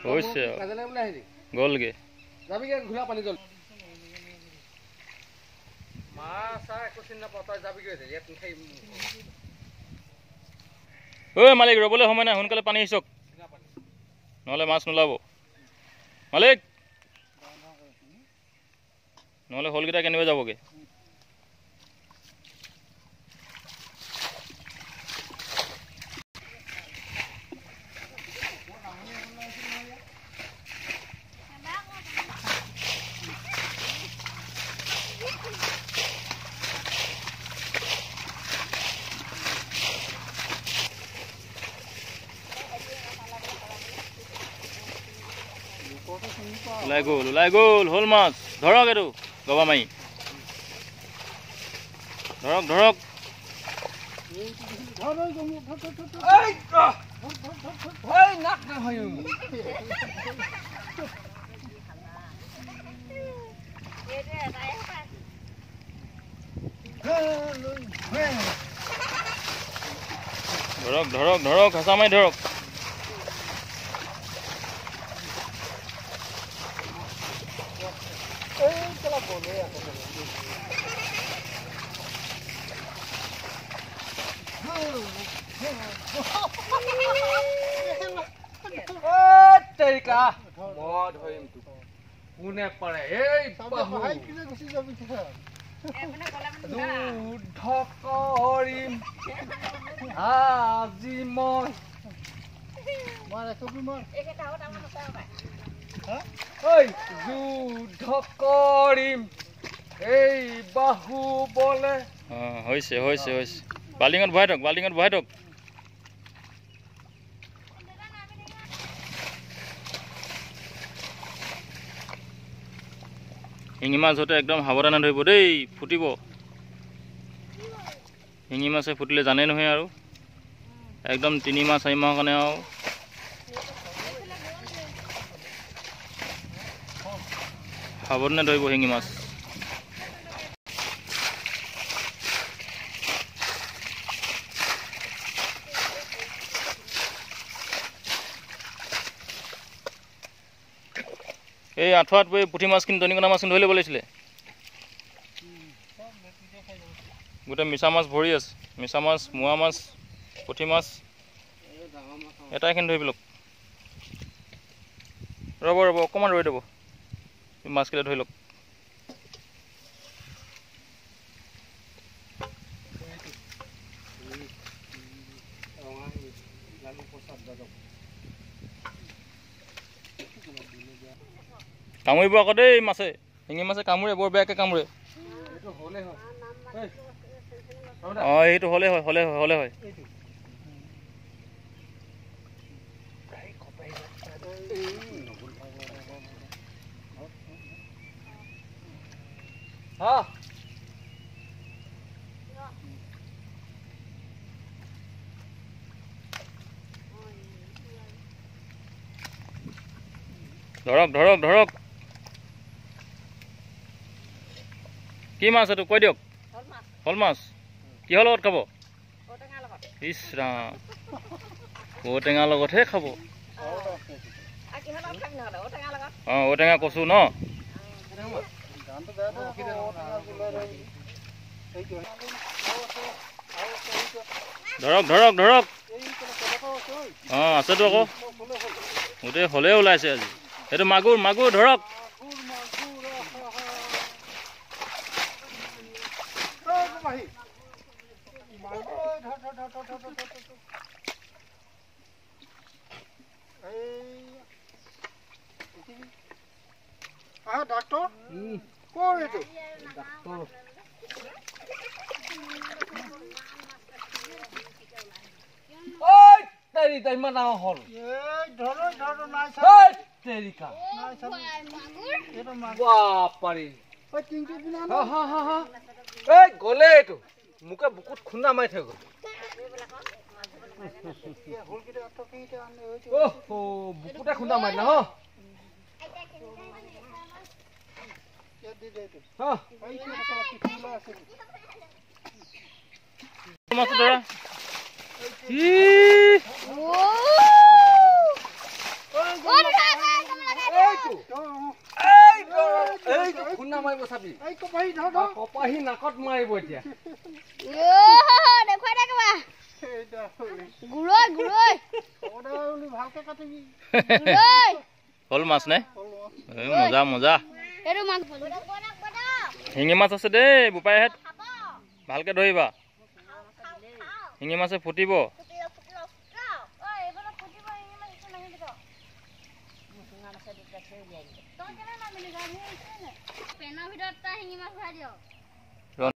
হৈছে গ'লগে যাবিগে ঘোলা পানী জল মাছ একো চিন্তা পতাই যাবিগে ইয়াত খাই ঐ মালিক ৰ'বলৈ সময় নাই সোনকালে পানী আহিছক নহ'লে মাছ নোলাব মালিক নহ'লে শ'লকেইটা কেনিবা যাবগৈ ওলাই গ'ল হ'ল মাছ ধৰক এইটো গবা মাৰি ধৰক ধৰক হেঁচা মাৰি ধৰক কোনে পাৰে যুদ্ধ কৰিম আজি মই যুদ্ধ কৰিম এই বাহু বলে হৈছে বাল্টিঙত ভৰাই থওক শিঙি মাছ হতে একদম সাৱধানে ধৰিব দেই ফুটিব শিঙি মাছে ফুটিলে জানেই নহয় আৰু একদম 3 মাহ 4 মাহৰ কাৰণে আৰু সাৱধানে ধৰিব শিঙি মাছ এই আঠুৱাত পুঠি মাছখিনি দনিকণা মাছখিনি ধৰি ল'ব লাগিছিলে গোটেই মিছা মাছ ভৰি আছে মিছা মাছ মোৱা মাছ পুঠি মাছ এটাইখিনি ধৰি পেলক ৰ'ব অকণমান ৰৈ দিব মাছকেইটা ধৰি লওক কামুৰিব আকৌ দেই মাছে শিঙি মাছে কামুৰে বৰ বেয়াকৈ কামুৰে এইটো হ'লে হয় ধৰক কি মাছ এইটো কৈ দিয়ক শ'ল মাছ কিহৰ লগত খাব ইছ ৰাম ঔটেঙাৰ লগতহে খাব ঔটেঙা কচু ন ধৰক আছেতো আকৌ গোটেই হ'লে ওলাইছে আজি এইটো মাগুৰ ধৰক ডাক্তৰ ক'ৰ এইটো ইমান ডাঙৰ হ'ল গ'লে এইটো মোকে বুকুত খুন্দা মাৰি থৈ গ'ল বুকুতে খুন্দা মাৰিলা ধৰা এইটো খুন্দা মাৰিব চাবি কপাহী নাকত মাৰিব এতিয়া শ'ল মাছ নে মজা মজা শিঙি মাছ আছে দেই বোপাইহঁত ভালকে ধৰিবা শিঙি মাছে ফুটিব পেনৰ ভিতৰত শিঙি মাছ ভৰাই দিয়ক